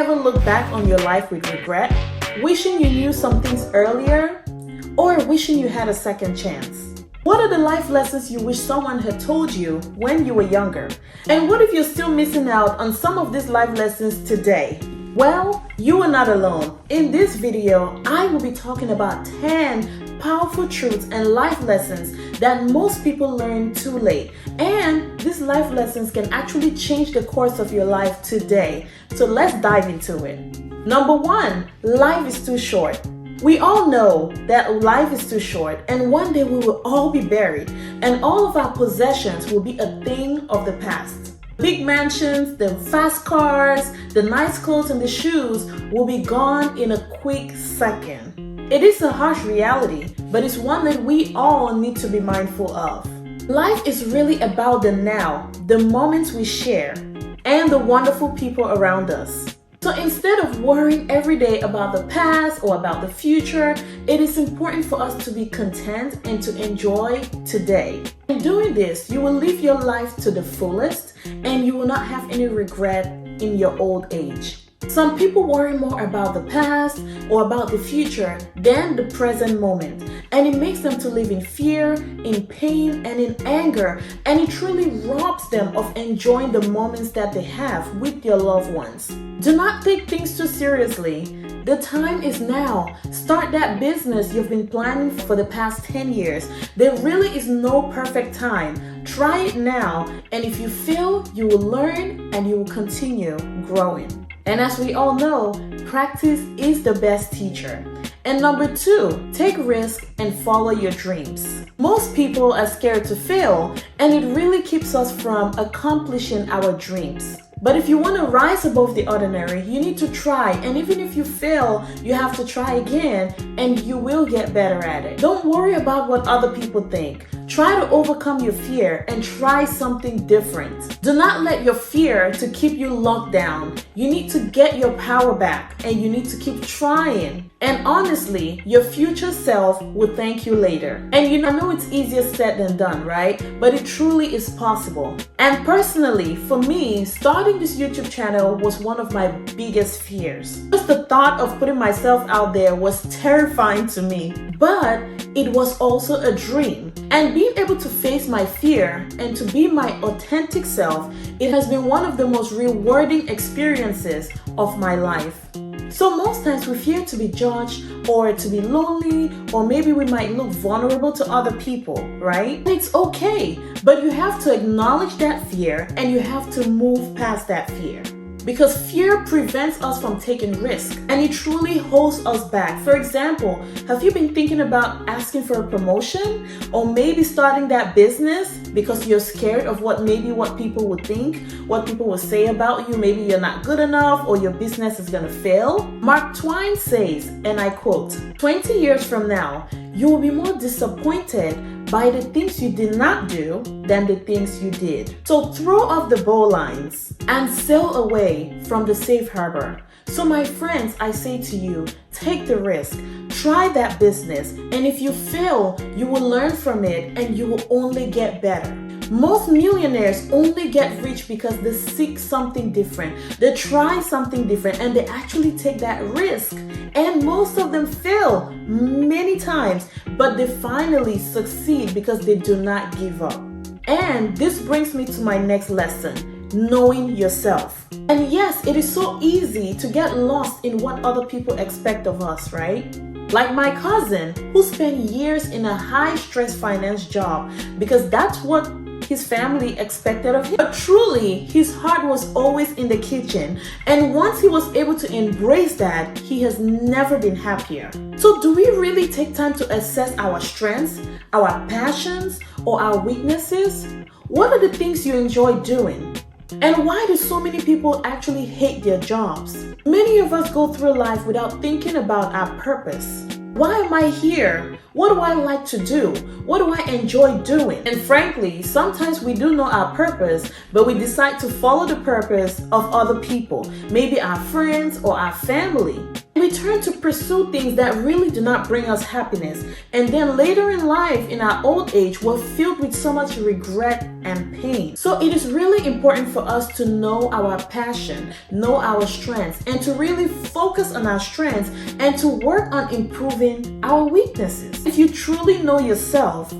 ever look back on your life with regret, wishing you knew some things earlier, or wishing you had a second chance? What are the life lessons you wish someone had told you when you were younger? And what if you're still missing out on some of these life lessons today? Well, you are not alone. In this video, I will be talking about 10 powerful truths and life lessons that most people learn too late. And these life lessons can actually change the course of your life today. So let's dive into it. Number 1, life is too short. We all know that life is too short, and one day we will all be buried, and all of our possessions will be a thing of the past. Big mansions, the fast cars, the nice clothes and the shoes will be gone in a quick second. It is a harsh reality, but it's one that we all need to be mindful of. Life is really about the now, the moments we share, and the wonderful people around us. So instead of worrying every day about the past or about the future, it is important for us to be content and to enjoy today. In doing this, you will live your life to the fullest and you will not have any regret in your old age. Some people worry more about the past or about the future than the present moment, and it makes them to live in fear, in pain, and in anger, and it truly robs them of enjoying the moments that they have with their loved ones. Do not take things too seriously. The time is now. Start that business you've been planning for the past 10 years. There really is no perfect time. Try it now, and if you fail, you will learn and you will continue growing. And as we all know, practice is the best teacher. And number 2, take risks and follow your dreams. Most people are scared to fail, and it really keeps us from accomplishing our dreams. But if you want to rise above the ordinary, you need to try. And even if you fail, you have to try again, and you will get better at it. Don't worry about what other people think. Try to overcome your fear and try something different. Do not let your fear to keep you locked down. You need to get your power back, and you need to keep trying. And honestly, your future self will thank you later. And I know it's easier said than done, right? But it truly is possible. And personally, for me, starting this YouTube channel was one of my biggest fears. Just the thought of putting myself out there was terrifying to me, but it was also a dream. And being able to face my fear and to be my authentic self, it has been one of the most rewarding experiences of my life. So most times we fear to be judged or to be lonely, or maybe we might look vulnerable to other people, right? It's okay, but you have to acknowledge that fear and you have to move past that fear. Because fear prevents us from taking risks, and it truly holds us back. For example, have you been thinking about asking for a promotion or maybe starting that business because you're scared of what people would think, what people will say about you? Maybe you're not good enough or your business is going to fail. Mark Twain says, and I quote, 20 years from now, you will be more disappointed by the things you did not do than the things you did. So throw off the bowlines and sail away from the safe harbor. So my friends, I say to you, take the risk, try that business, and if you fail, you will learn from it and you will only get better. Most millionaires only get rich because they seek something different. They try something different and they actually take that risk. And most of them fail many times, but they finally succeed because they do not give up. And this brings me to my next lesson, knowing yourself. And yes, it is so easy to get lost in what other people expect of us, right? Like my cousin, who spent years in a high-stress finance job because that's what his family expected of him. But truly, his heart was always in the kitchen. And once he was able to embrace that, he has never been happier. So do we really take time to assess our strengths, our passions, or our weaknesses? What are the things you enjoy doing? And why do so many people actually hate their jobs? Many of us go through life without thinking about our purpose. Why am I here? What do I like to do? What do I enjoy doing? And frankly, sometimes we do know our purpose, but we decide to follow the purpose of other people, maybe our friends or our family. We turn to pursue things that really do not bring us happiness. And then later in life, in our old age, we're filled with so much regret and pain. So it is really important for us to know our passion, know our strengths, and to really focus on our strengths and to work on improving our weaknesses. If you truly know yourself,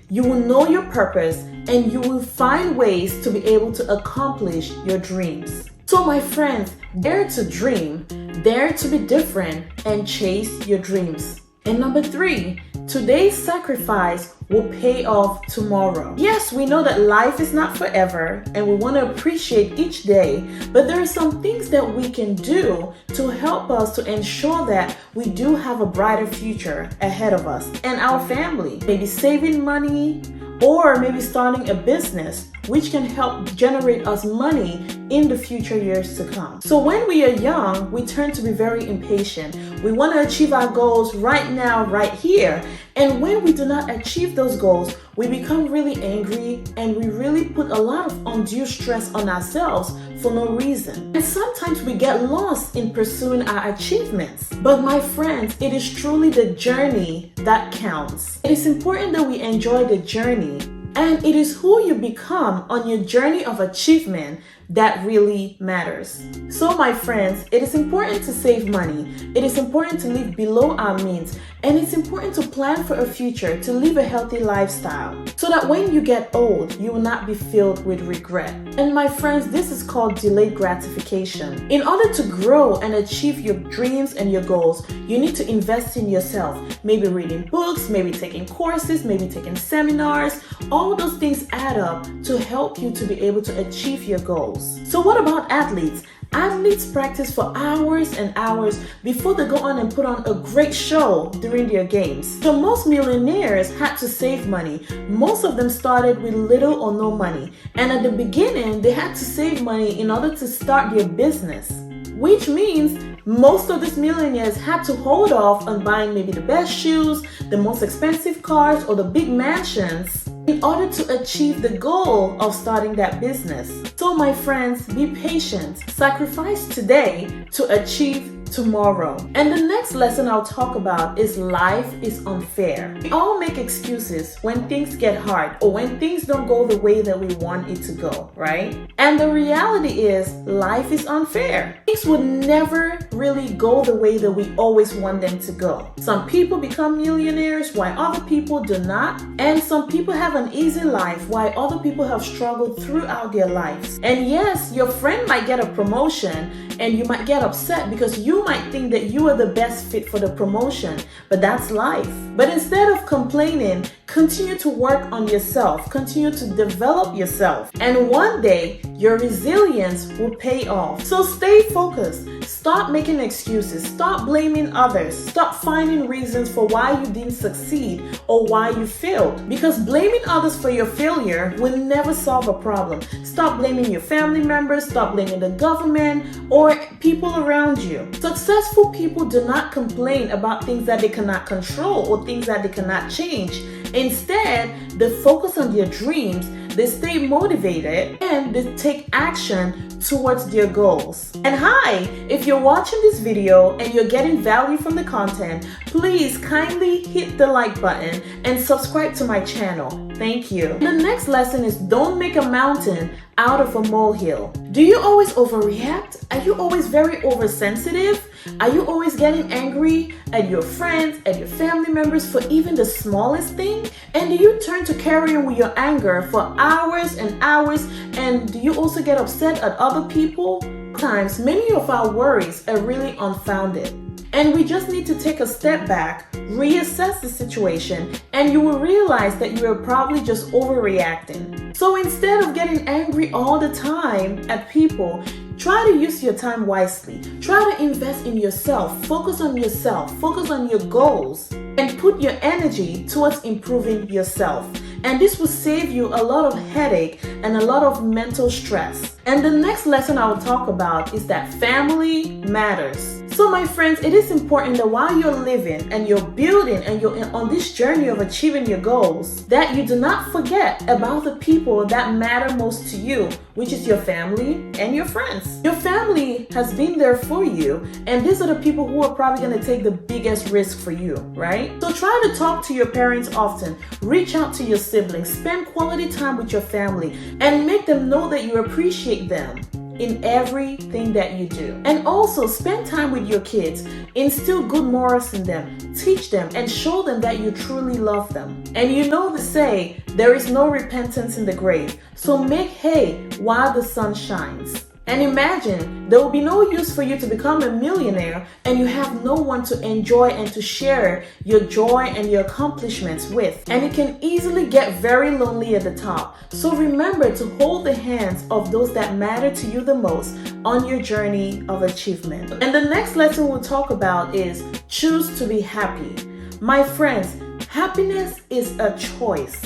you will know your purpose and you will find ways to be able to accomplish your dreams. So my friends, dare to dream, dare to be different, and chase your dreams. And number 3, today's sacrifice will pay off tomorrow. Yes, we know that life is not forever and we want to appreciate each day, but there are some things that we can do to help us to ensure that we do have a brighter future ahead of us and our family. Maybe saving money, or maybe starting a business which can help generate us money in the future years to come. So when we are young, we tend to be very impatient. We want to achieve our goals right now, right here. And when we do not achieve those goals, we become really angry and we really put a lot of undue stress on ourselves for no reason. And sometimes we get lost in pursuing our achievements. But my friends, it is truly the journey that counts. It is important that we enjoy the journey, and it is who you become on your journey of achievement that really matters. So my friends, it is important to save money. It is important to live below our means. And it's important to plan for a future, to live a healthy lifestyle, so that when you get old, you will not be filled with regret. And my friends, this is called delayed gratification. In order to grow and achieve your dreams and your goals, you need to invest in yourself. Maybe reading books, maybe taking courses, maybe taking seminars. All those things add up to help you to be able to achieve your goals. So what about athletes? Athletes practice for hours and hours before they go on and put on a great show during their games. So most millionaires had to save money. Most of them started with little or no money. And at the beginning, they had to save money in order to start their business, which means most of these millionaires had to hold off on buying maybe the best shoes, the most expensive cars, or the big mansions in order to achieve the goal of starting that business. So my friends, be patient. Sacrifice today to achieve tomorrow. And the next lesson I'll talk about is life is unfair. We all make excuses when things get hard or when things don't go the way that we want it to go, right? And the reality is life is unfair. Things would never really go the way that we always want them to go. Some people become millionaires while other people do not. And some people have an easy life while other people have struggled throughout their lives. And yes, your friend might get a promotion and you might get upset because you might think that you are the best fit for the promotion, but that's life. But instead of complaining, continue to work on yourself, continue to develop yourself, and one day your resilience will pay off. So stay focused. Stop making excuses. Stop blaming others. Stop finding reasons for why you didn't succeed or why you failed. Because blaming others for your failure will never solve a problem. Stop blaming your family members. Stop blaming the government or people around you. Successful people do not complain about things that they cannot control or things that they cannot change. Instead, they focus on their dreams, they stay motivated, and they take action towards their goals. And hi, if you're watching this video and you're getting value from the content, please kindly hit the like button and subscribe to my channel. Thank you. The next lesson is don't make a mountain out of a molehill. Do you always overreact? Are you always very oversensitive? Are you always getting angry at your friends, at your family members for even the smallest thing? And do you turn to carrying with your anger for hours and hours? And do you also get upset at other people? Sometimes many of our worries are really unfounded. And we just need to take a step back, reassess the situation, and you will realize that you are probably just overreacting. So instead of getting angry all the time at people, try to use your time wisely. Try to invest in yourself, focus on your goals, and put your energy towards improving yourself. And this will save you a lot of headache and a lot of mental stress. And the next lesson I will talk about is that family matters. So So my friends, it is important that while you're living and you're building and you're on this journey of achieving your goals, that you do not forget about the people that matter most to you, which is your family and your friends. Your family has been there for you, and these are the people who are probably going to take the biggest risk for you, right? So try to talk to your parents often, reach out to your siblings, spend quality time with your family, and make them know that you appreciate them in everything that you do. And also spend time with your kids, instill good morals in them, teach them, and show them that you truly love them. And you know the say, there is no repentance in the grave, so make hay while the sun shines. And imagine, there will be no use for you to become a millionaire and you have no one to enjoy and to share your joy and your accomplishments with. And it can easily get very lonely at the top. So remember to hold the hands of those that matter to you the most on your journey of achievement. And the next lesson we'll talk about is choose to be happy. My friends, happiness is a choice.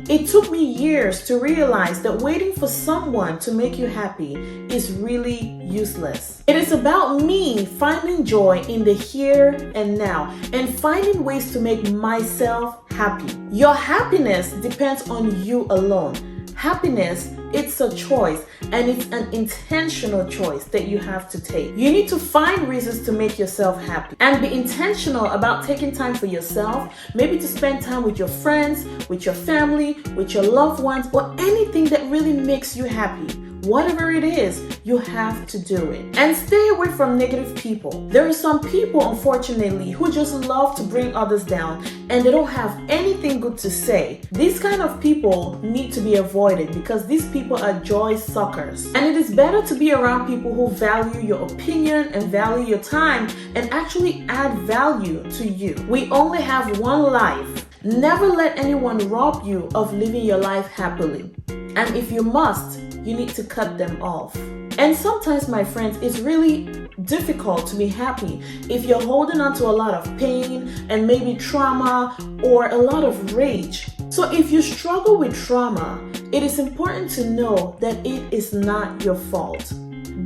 It took me years to realize that waiting for someone to make you happy is really useless. It is about me finding joy in the here and now and finding ways to make myself happy. Your happiness depends on you alone. Happiness, it's a choice, and it's an intentional choice that you have to take. You need to find reasons to make yourself happy and be intentional about taking time for yourself, maybe to spend time with your friends, with your family, with your loved ones, or anything that really makes you happy. Whatever it is, you have to do it. And stay away from negative people. There are some people, unfortunately, who just love to bring others down and they don't have anything good to say. These kind of people need to be avoided because these people are joy suckers. And it is better to be around people who value your opinion and value your time and actually add value to you. We only have one life. Never let anyone rob you of living your life happily. And if you must, you need to cut them off. And sometimes, my friends, it's really difficult to be happy if you're holding on to a lot of pain and maybe trauma or a lot of rage. So if you struggle with trauma, it is important to know that it is not your fault.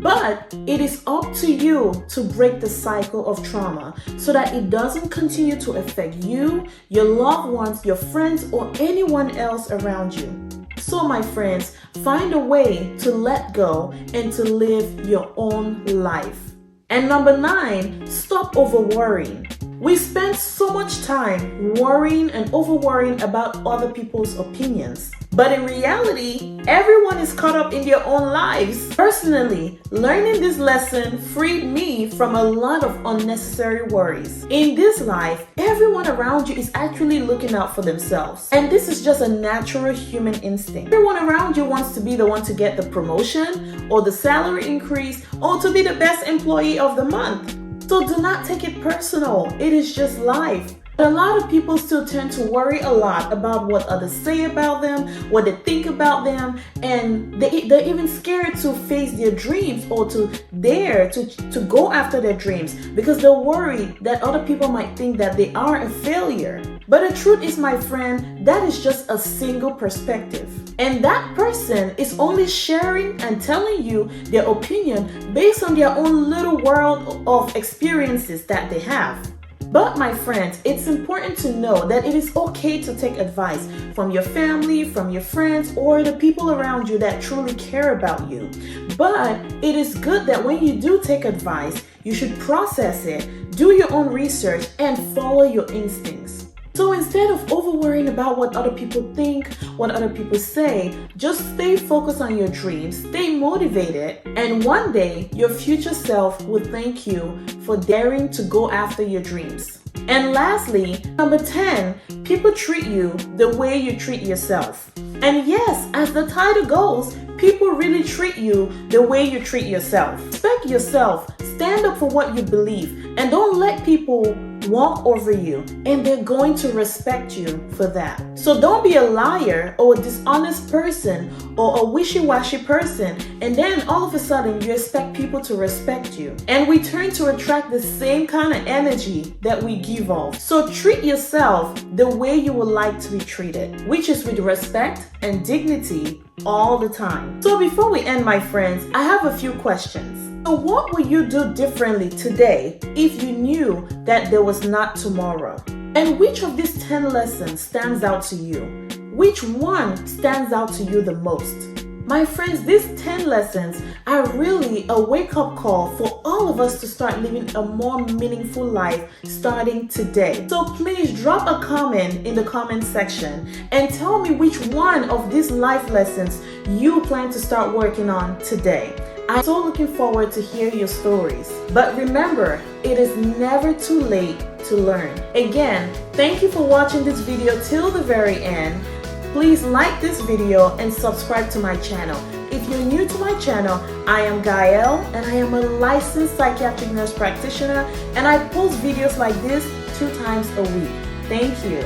But it is up to you to break the cycle of trauma so that it doesn't continue to affect you, your loved ones, your friends, or anyone else around you. So my friends, find a way to let go and to live your own life. And number 9, stop over-worrying. We spend so much time worrying and over-worrying about other people's opinions. But in reality, everyone is caught up in their own lives. Personally, learning this lesson freed me from a lot of unnecessary worries. In this life, everyone around you is actually looking out for themselves. And this is just a natural human instinct. Everyone around you wants to be the one to get the promotion or the salary increase or to be the best employee of the month. So do not take it personal. It is just life. But a lot of people still tend to worry a lot about what others say about them, what they think about them, and they're even scared to face their dreams or to dare to go after their dreams because they're worried that other people might think that they are a failure. But the truth is, my friend, that is just a single perspective. And that person is only sharing and telling you their opinion based on their own little world of experiences that they have. But my friends, it's important to know that it is okay to take advice from your family, from your friends, or the people around you that truly care about you. But it is good that when you do take advice, you should process it, do your own research, and follow your instincts. So instead of over-worrying about what other people think, what other people say, just stay focused on your dreams, stay motivated, and one day your future self will thank you for daring to go after your dreams. And lastly, number 10, people treat you the way you treat yourself. And yes, as the title goes, people really treat you the way you treat yourself. Respect yourself, stand up for what you believe, and don't let people walk over you, and they're going to respect you for that. So don't be a liar or a dishonest person or a wishy-washy person, and then all of a sudden you expect people to respect you. And we turn to attract the same kind of energy that we give off. So treat yourself the way you would like to be treated, which is with respect and dignity all the time. So before we end, my friends, I have a few questions. So what would you do differently today if you knew that there was not tomorrow? And which of these 10 lessons stands out to you? Which one stands out to you the most? My friends, these 10 lessons are really a wake-up call for all of us to start living a more meaningful life starting today. So please drop a comment in the comment section and tell me which one of these life lessons you plan to start working on today. I'm so looking forward to hear your stories. But remember, it is never too late to learn. Again, thank you for watching this video till the very end. Please like this video and subscribe to my channel. If you're new to my channel, I am Gael and I am a licensed psychiatric nurse practitioner, and I post videos like this 2 times a week. Thank you.